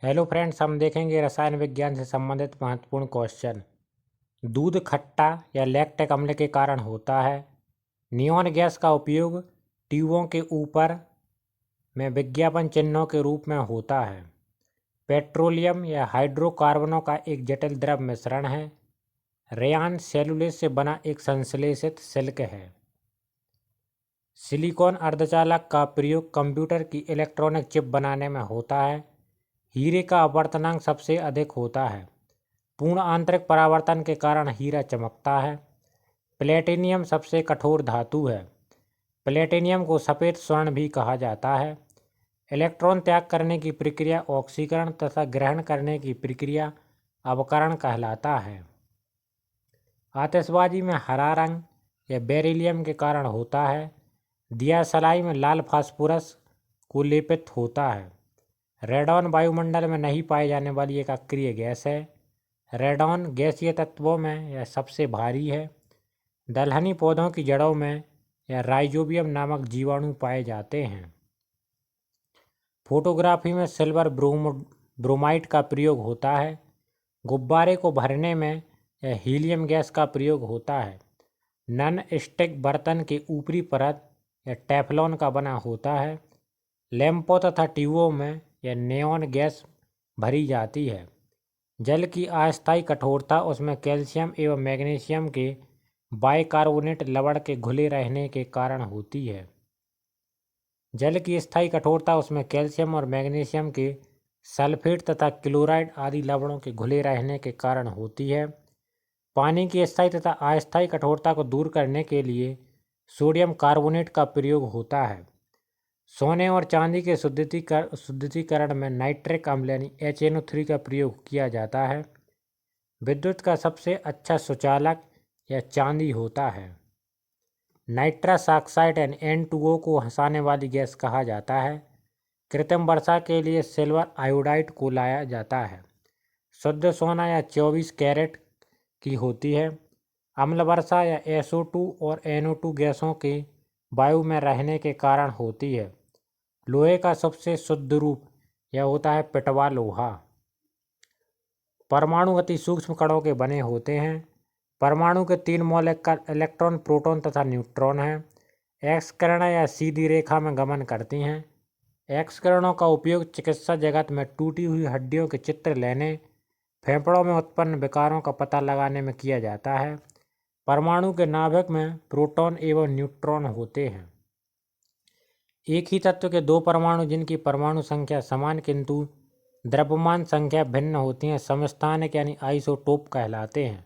Hello friends, हम देखेंगे रसायन विज्ञान से संबंधित महत्वपूर्ण क्वेश्चन। दूध खट्टा या लैक्टिक अम्ल के कारण होता है। नियॉन गैस का उपयोग ट्यूबों के ऊपर में विज्ञापन चिन्हों के रूप में होता है। पेट्रोलियम या हाइड्रोकार्बनों का एक जटिल द्रव मिश्रण है। रेयान सेलुलोज से बना एक संश्लेषित सिल्क है। सिलिकॉन अर्धचालक का प्रयोग कंप्यूटर की इलेक्ट्रॉनिक चिप बनाने में होता है। हीरे का अपवर्तनांक सबसे अधिक होता है। पूर्ण आंतरिक परावर्तन के कारण हीरा चमकता है। प्लेटिनियम सबसे कठोर धातु है। प्लेटिनियम को सफ़ेद स्वर्ण भी कहा जाता है। इलेक्ट्रॉन त्याग करने की प्रक्रिया ऑक्सीकरण तथा ग्रहण करने की प्रक्रिया अवकरण कहलाता है। आतिशबाजी में हरा रंग या बेरिलियम के कारण होता है। दियासलाई में लाल फास्फोरस को लेपित होता है। रेडॉन वायुमंडल में नहीं पाई जाने वाली एक अक्रिय गैस है। रेडॉन गैसीय तत्वों में यह सबसे भारी है। दलहनी पौधों की जड़ों में यह राइजोबियम नामक जीवाणु पाए जाते हैं। फोटोग्राफी में सिल्वर ब्रोमाइड का प्रयोग होता है। गुब्बारे को भरने में यह हीलियम गैस का प्रयोग होता है। नॉन स्टिक बर्तन की ऊपरी परत यह टेफ्लॉन का बना होता है। लैंपों तथा ट्यूबों में यह नियॉन गैस भरी जाती है। जल की अस्थायी कठोरता उसमें कैल्शियम एवं मैग्नीशियम के बाइकार्बोनेट लवण के घुले रहने के कारण होती है। जल की स्थायी कठोरता उसमें कैल्शियम और मैग्नीशियम के सल्फेट तथा क्लोराइड आदि लवणों के घुले रहने के कारण होती है। पानी की स्थायी तथा अस्थायी कठोरता को दूर करने के लिए सोडियम कार्बोनेट का प्रयोग होता है। सोने और चांदी के शुद्धिकरण में नाइट्रिक अम्ल यानी HNO3 का प्रयोग किया जाता है। विद्युत का सबसे अच्छा सुचालक यह चांदी होता है। नाइट्रस ऑक्साइड यानी N2O को हंसाने वाली गैस कहा जाता है। कृत्रिम वर्षा के लिए सिल्वर आयोडाइड को लाया जाता है। शुद्ध सोना या 24 कैरेट की होती है। अम्ल वर्षा या SO2 और NO2 गैसों के वायु में रहने के कारण होती है। लोहे का सबसे शुद्ध रूप यह होता है पिटवा लोहा। परमाणु अति सूक्ष्म कणों के बने होते हैं। परमाणु के 3 मौलिक इलेक्ट्रॉन, प्रोटॉन तथा न्यूट्रॉन हैं। एक्स किरणें या सीधी रेखा में गमन करती हैं। एक्स किरणों का उपयोग चिकित्सा जगत में टूटी हुई हड्डियों के चित्र लेने, फेफड़ों में उत्पन्न विकारों का पता लगाने में किया जाता है। परमाणु के नाभिक में प्रोटॉन एवं न्यूट्रॉन होते हैं। एक ही तत्व के 2 परमाणु जिनकी परमाणु संख्या समान किंतु द्रव्यमान संख्या भिन्न होती हैं समस्थानिक यानी आइसोटोप कहलाते हैं।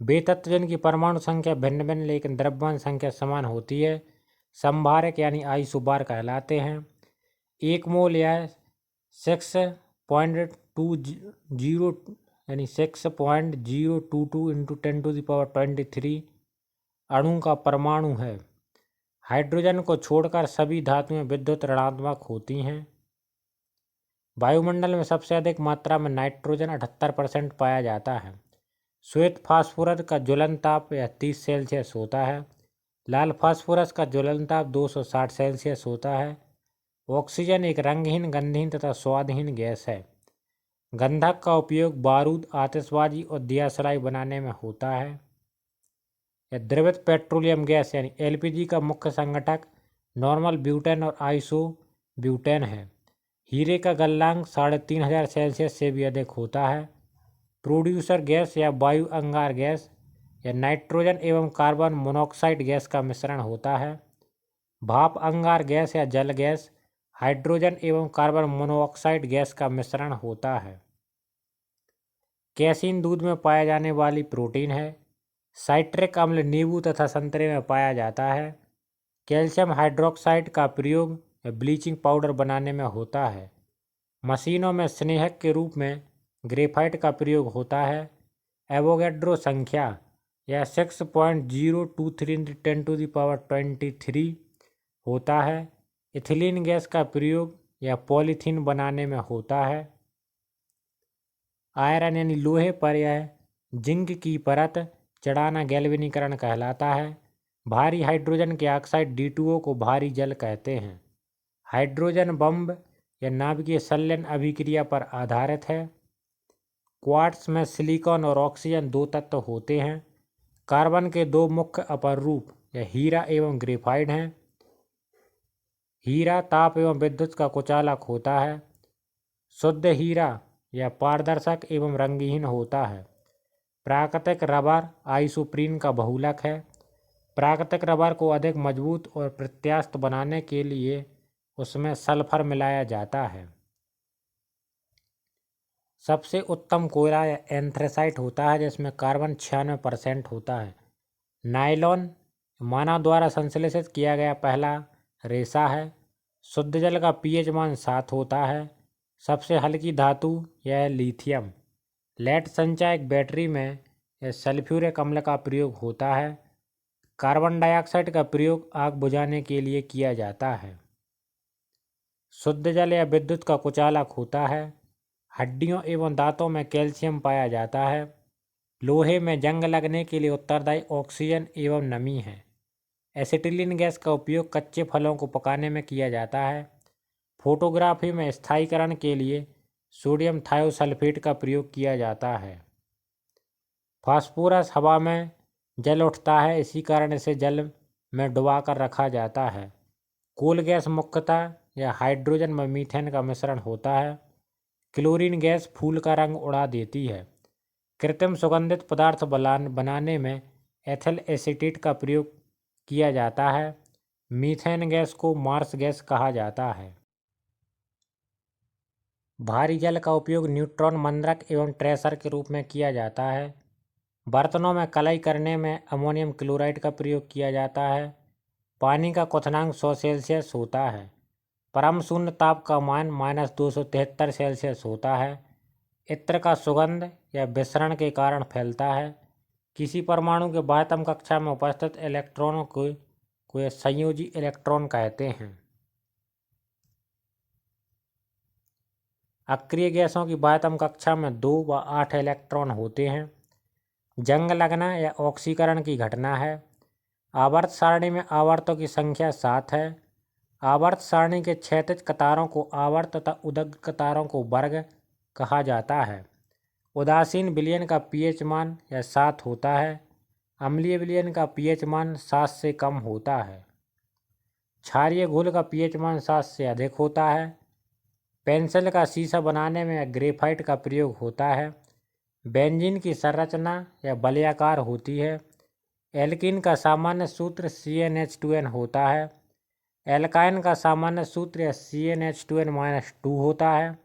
वे तत्व जिनकी परमाणु संख्या भिन्न भिन्न लेकिन द्रव्यमान संख्या समान होती है संभारक यानी आइसोबार कहलाते हैं। 1 मोल या 6.20 यानी 6.022 × 10⁻23 अणु का परमाणु है। हाइड्रोजन को छोड़कर सभी धातुएं विद्युत ऋणात्मक होती हैं। वायुमंडल में सबसे अधिक मात्रा में नाइट्रोजन 78% पाया जाता है। श्वेत फास्फोरस का ज्वलन ताप यह 30 सेल्सियस होता है। लाल फास्फोरस का ज्वलन ताप 260 सेल्सियस होता है। ऑक्सीजन एक रंगहीन, गंधहीन तथा स्वादहीन गैस है। गंधक का उपयोग बारूद, आतिशबाजी और दियासलाई बनाने में होता है। यह द्रवित पेट्रोलियम गैस यानी LPG का मुख्य संघटक नॉर्मल ब्यूटेन और आइसो ब्यूटेन है। हीरे का गलनांक 3500 सेल्सियस से भी अधिक होता है। प्रोड्यूसर गैस या वायु अंगार गैस या नाइट्रोजन एवं कार्बन मोनोऑक्साइड गैस का मिश्रण होता है। भाप अंगार गैस या जल गैस हाइड्रोजन एवं कार्बन मोनोऑक्साइड गैस का मिश्रण होता है। कैसीन दूध में पाया जाने वाली प्रोटीन है। साइट्रिक अम्ल नींबू तथा संतरे में पाया जाता है। कैल्शियम हाइड्रोक्साइड का प्रयोग ब्लीचिंग पाउडर बनाने में होता है। मशीनों में स्नेहक के रूप में ग्रेफाइट का प्रयोग होता है। एवोगैड्रो संख्या यह 6.023 × 10⁻23 होता है। इथिलीन गैस का प्रयोग यह पॉलीथीन बनाने में होता है। आयरन यानी लोहे पर यह जिंक की परत चढ़ाना गैल्वेनीकरण कहलाता है। भारी हाइड्रोजन के ऑक्साइड D2O को भारी जल कहते हैं। हाइड्रोजन बम यह नाभिकीय संलयन अभिक्रिया पर आधारित है। क्वार्ट्ज में सिलिकॉन और ऑक्सीजन दो तत्व होते हैं। कार्बन के दो मुख्य अपर रूप यह हीरा एवं ग्रेफाइट हैं। हीरा ताप एवं विद्युत का कुचालक होता है। शुद्ध हीरा यह पारदर्शक एवं रंगहीन होता है। प्राकृतिक रबर आइसोप्रीन का बहुलक है। प्राकृतिक रबर को अधिक मजबूत और प्रत्यास्थ बनाने के लिए उसमें सल्फर मिलाया जाता है। सबसे उत्तम कोयला एंथ्रेसाइट होता है जिसमें कार्बन 96% होता है। नायलॉन मानव द्वारा संश्लेषित किया गया पहला रेशा है। शुद्ध जल का pH मान 7 होता है। सबसे हल्की धातु यह लिथियम। लेड संचायक बैटरी में यह सल्फ्यूरिक अम्ल का प्रयोग होता है। कार्बन डाइऑक्साइड का प्रयोग आग बुझाने के लिए किया जाता है। शुद्ध जल या विद्युत का कुचालक होता है। हड्डियों एवं दांतों में कैल्शियम पाया जाता है। लोहे में जंग लगने के लिए उत्तरदायी ऑक्सीजन एवं नमी है। एसिटिलीन गैस का उपयोग कच्चे फलों को पकाने में किया जाता है। फोटोग्राफी में स्थायीकरण के लिए सोडियम थायोसल्फेट का प्रयोग किया जाता है। फास्फोरस हवा में जल उठता है, इसी कारण इसे जल में डुबाकर रखा जाता है। कोल गैस मुख्यतः यह हाइड्रोजन व मीथेन का मिश्रण होता है। क्लोरीन गैस फूल का रंग उड़ा देती है। कृत्रिम सुगंधित पदार्थ बनाने में एथिल एसीटेट का प्रयोग किया जाता है। मीथेन गैस को मार्स गैस कहा जाता है। भारी जल का उपयोग न्यूट्रॉन मंद्रक एवं ट्रेसर के रूप में किया जाता है। बर्तनों में कलई करने में अमोनियम क्लोराइड का प्रयोग किया जाता है। पानी का क्वथनांक 100 सेल्सियस होता है। परम शून्य ताप का मान -273 सेल्सियस होता है। इत्र का सुगंध या विसरण के कारण फैलता है। किसी परमाणु के बाह्यतम कक्षा में उपस्थित इलेक्ट्रॉनों को यह संयोजी इलेक्ट्रॉन कहते हैं। अक्रिय गैसों की बाह्यतम कक्षा में 2 व 8 इलेक्ट्रॉन होते हैं। जंग लगना या ऑक्सीकरण की घटना है। आवर्त सारणी में आवर्तों की संख्या 7 है। आवर्त सारणी के क्षैतिज कतारों को आवर्त तथा उदग्ध कतारों को वर्ग कहा जाता है। उदासीन विलयन का pH मान यह 7 होता है। अम्लीय विलयन का pH मान 7 से कम होता है। क्षारीय घोल का pH मान 7 से अधिक होता है। पेंसिल का शीशा बनाने में ग्रेफाइट का प्रयोग होता है। बेंजीन की संरचना यह वलयाकार होती है। एल्कीन का सामान्य सूत्र CnH2n होता है। एल्काइन का सामान्य सूत्र यह CnH2n-2 होता है।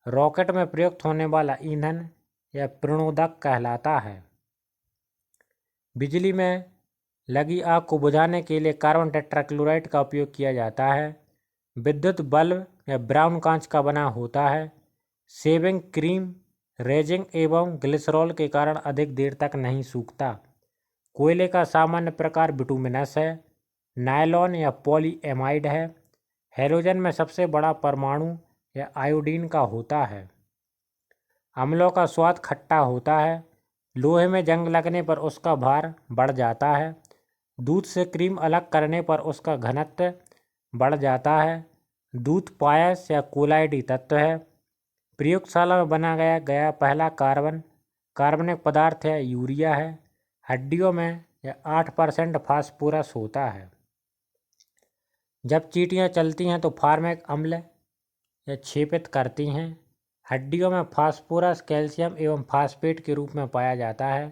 रॉकेट में प्रयुक्त होने वाला ईंधन यह प्रणोदक कहलाता है। बिजली में लगी आग को बुझाने के लिए कार्बन टेट्राक्लोराइड का उपयोग किया जाता है। विद्युत बल्ब यह ब्राउन कांच का बना होता है। शेविंग क्रीम रेजिंग एवं ग्लिसरॉल के कारण अधिक देर तक नहीं सूखता। कोयले का सामान्य प्रकार बिटुमिनस है। नायलॉन या पॉलीएमाइड है। हैलोजन में सबसे बड़ा परमाणु यह आयोडीन का होता है। अम्लों का स्वाद खट्टा होता है। लोहे में जंग लगने पर उसका भार बढ़ जाता है। दूध से क्रीम अलग करने पर उसका घनत्व बढ़ जाता है। दूध पायस या कोलाइडी तत्व है। प्रयोगशाला में बनाया गया पहला कार्बनिक पदार्थ है यूरिया है। हड्डियों में यह 8% फास्फोरस होता है। जब चींटियाँ चलती हैं तो फार्मिक अम्ल यह क्षेपित करती हैं। हड्डियों में फास्फोरस कैल्शियम एवं फास्फेट के रूप में पाया जाता है।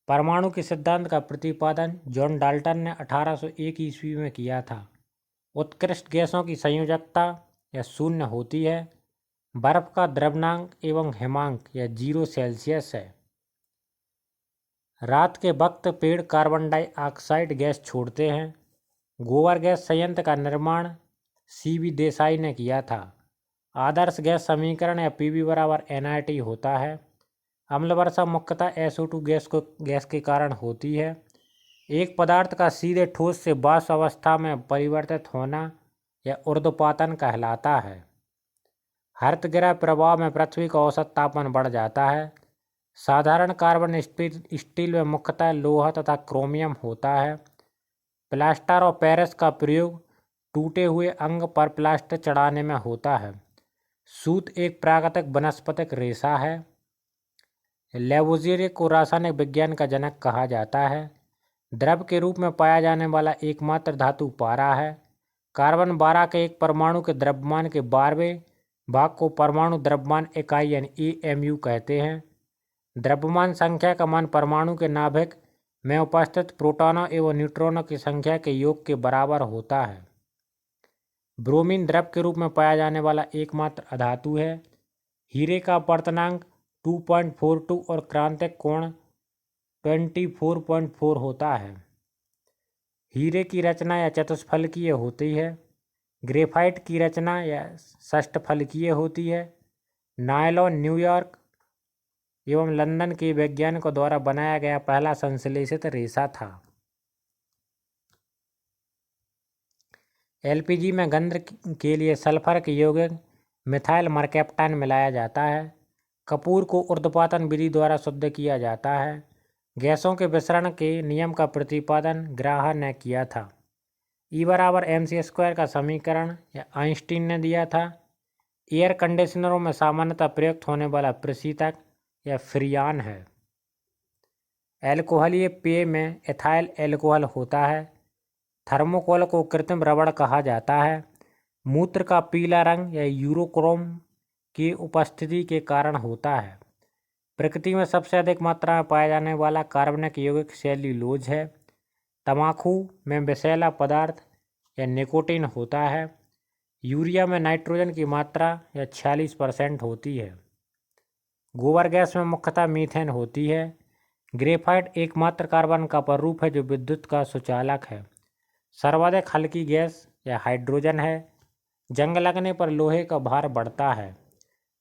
परमाणु के सिद्धांत का प्रतिपादन जॉन डाल्टन ने 1801 ईस्वी में किया था। उत्कृष्ट गैसों की संयोजकता यह 0 होती है। बर्फ का द्रव्यमान एवं हिमांक यह 0 सेल्सियस है। रात के वक्त पेड़ कार्बन डाइऑक्साइड गैस छोड़ते हैं। गोबर गैस संयंत्र का निर्माण CB देसाई ने किया था। आदर्श गैस समीकरण या PV = NRT होता है। अम्ल वर्षा मुख्यतः SO2 गैस के कारण होती है। एक पदार्थ का सीधे ठोस से वाष्प अवस्था में परिवर्तित होना यह ऊर्ध्वपातन कहलाता है। हरितगृह प्रभाव में पृथ्वी का औसत तापमान बढ़ जाता है। साधारण कार्बन स्टील में मुख्यतः लोहा तथा क्रोमियम होता है। प्लास्टर ऑफ पेरिस का प्रयोग टूटे हुए अंग पर प्लास्टर चढ़ाने में होता है। सूत एक प्राकृतिक वनस्पतिक रेशा है। लेवोजियर को रासायनिक विज्ञान का जनक कहा जाता है। द्रव के रूप में पाया जाने वाला एकमात्र धातु पारा है। कार्बन 12 के एक परमाणु के द्रव्यमान के 12वें भाग को परमाणु द्रव्यमान इकाई यानी AMU कहते हैं। द्रव्यमान संख्या का मान परमाणु के नाभिक में उपस्थित प्रोटॉनों एवं न्यूट्रॉनों की संख्या के योग के बराबर होता है। ब्रोमीन द्रव के रूप में पाया जाने वाला एकमात्र अधातु है। हीरे का अपवर्तनांक 2.42 और क्रांतिक कोण 24.4 होता है। हीरे की रचना या चतुष्फलकीय होती है। ग्रेफाइट की रचना या षष्ठफलकीय होती है। नायलॉन न्यूयॉर्क एवं लंदन के वैज्ञानिकों द्वारा बनाया गया पहला संश्लेषित रेशा था। LPG में गंध के लिए सल्फर के यौगिक मिथाइल मरकैप्टान मिलाया जाता है। कपूर को ऊर्ध्वपातन विधि द्वारा शुद्ध किया जाता है। गैसों के विसरण के नियम का प्रतिपादन ग्राहर ने किया था। E = mc² का समीकरण या आइंस्टीन ने दिया था। एयर कंडीशनरों में सामान्यतः प्रयुक्त होने वाला प्रशीतक या फ्रियान है। एल्कोहलीय पेय में एथाइल एल्कोहल होता है। थर्मोकोल को कृत्रिम रबड़ कहा जाता है। मूत्र का पीला रंग या यूरोक्रोम की उपस्थिति के कारण होता है। प्रकृति में सबसे अधिक मात्रा में पाया जाने वाला कार्बनिक यौगिक सेल्यूलोज है। तंबाकू में विषैला पदार्थ या निकोटीन होता है। यूरिया में नाइट्रोजन की मात्रा या 46% होती है। गोबर गैस में मुख्यतः मीथेन होती है। ग्रेफाइट एकमात्र कार्बन का पररूप है जो विद्युत का सुचालक है। सर्वाधिक हल्की गैस या हाइड्रोजन है। जंग लगने पर लोहे का भार बढ़ता है।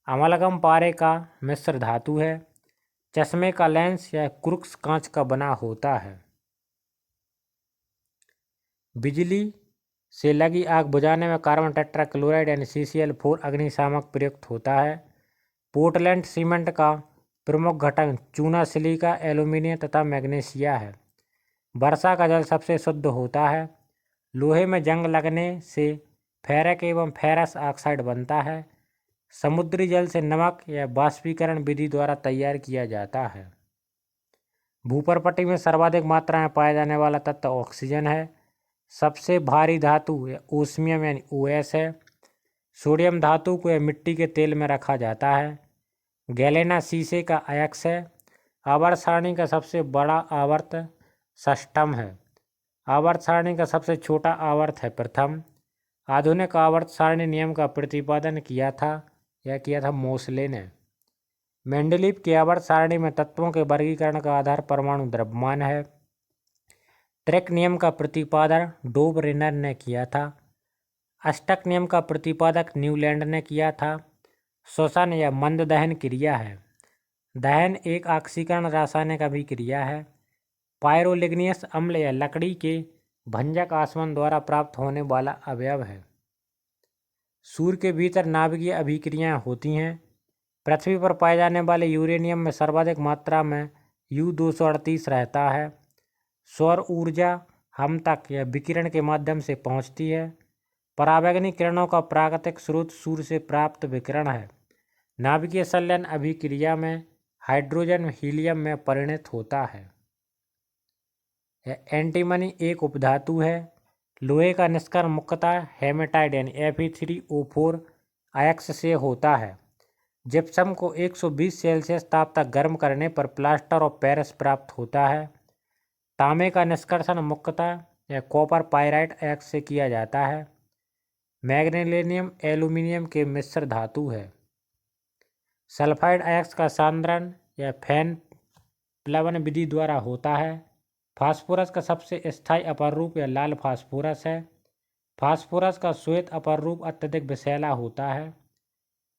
अमलगम पारे का मिश्र धातु है। चश्मे का लेंस या क्रूक्स कांच का बना होता है। बिजली से लगी आग बुझाने में कार्बन टेट्राक्लोराइड यानी CCl4 अग्निशामक प्रयुक्त होता है। पोर्टलैंड सीमेंट का प्रमुख घटक चूना, सिलिका, एल्यूमिनियम तथा मैग्नीशिया है। वर्षा का जल सबसे शुद्ध होता है। लोहे में जंग लगने से फेरक एवं फेरस ऑक्साइड बनता है। समुद्री जल से नमक या बाष्पीकरण विधि द्वारा तैयार किया जाता है। भूपर्पटी में सर्वाधिक मात्रा में पाया जाने वाला तत्व ऑक्सीजन है। सबसे भारी धातु ओस्मियम यानी OS है। सोडियम धातु को या मिट्टी के तेल में रखा जाता है। गैलेना शीशे का अयस्क है। आवर्त सारणी का सबसे बड़ा आवर्त षष्ठम है। आवर्त सारणी का सबसे छोटा आवर्त है प्रथम। आधुनिक आवर्त सारणी नियम का प्रतिपादन किया था मोसले ने। मेंडलीव की आवर्त सारणी में तत्वों के वर्गीकरण का आधार परमाणु द्रव्यमान है। ट्रैक नियम का प्रतिपादन डोब रेनर ने किया था। अष्टक नियम का प्रतिपादक न्यूलैंड ने किया था। श्वसन या मंद दहन क्रिया है। दहन एक ऑक्सीकरण रासायनिक अभिक्रिया है। पायरोलिग्नियस अम्ल या लकड़ी के भंजक आसवन द्वारा प्राप्त होने वाला अवयव है। सूर्य के भीतर नाभिकीय अभिक्रियाएं होती हैं। पृथ्वी पर पाए जाने वाले यूरेनियम में सर्वाधिक मात्रा में U-238 रहता है। सौर ऊर्जा हम तक या विकिरण के माध्यम से पहुंचती है। पराबैंगनी किरणों का प्राकृतिक स्रोत सूर्य से प्राप्त विकिरण है। नाभिकीय संलयन अभिक्रिया में हाइड्रोजन हीलियम में परिणत होता है। एंटीमनी एक उपधातु है। लोहे का निष्कर्षण मुख्यतः हेमेटाइट यानी Fe3O4 अयस्क से होता है। जिप्सम को 120 सेल्सियस ताप तक गर्म करने पर प्लास्टर ऑफ पेरिस प्राप्त होता है। तांबे का निष्कर्षण मुख्यतः या कॉपर पाइराइट अयस्क से किया जाता है। मैग्नीशियम एल्यूमिनियम के मिश्र धातु है। सल्फाइड अयस्क का सांद्रण या फैन प्लवन विधि द्वारा होता है। फास्फोरस का सबसे स्थायी अपरूप या लाल फास्फोरस है। फास्फोरस का श्वेत अपरूप अत्यधिक विषैला होता है।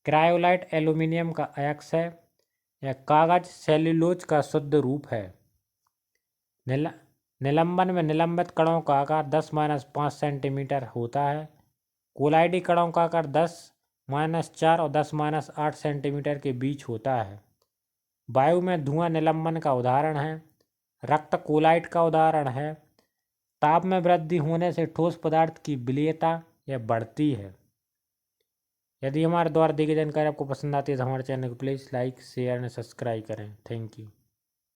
क्रायोलाइट एल्यूमिनियम का अयस्क है। यह कागज सेल्यूलोज का शुद्ध रूप है। निलंबन में निलंबित कणों का आकार 10-5 सेंटीमीटर होता है। कोलाइडी कणों का आकार 10-4 और 10-8 सेंटीमीटर के बीच होता है। वायु में धुआं निलंबन का उदाहरण है। रक्त कोलाइट का उदाहरण है। ताप में वृद्धि होने से ठोस पदार्थ की विलेयता यह बढ़ती है। यदि हमारे द्वारा दी गई जानकारी आपको पसंद आती है तो हमारे चैनल को please like share and subscribe करें। Thank you.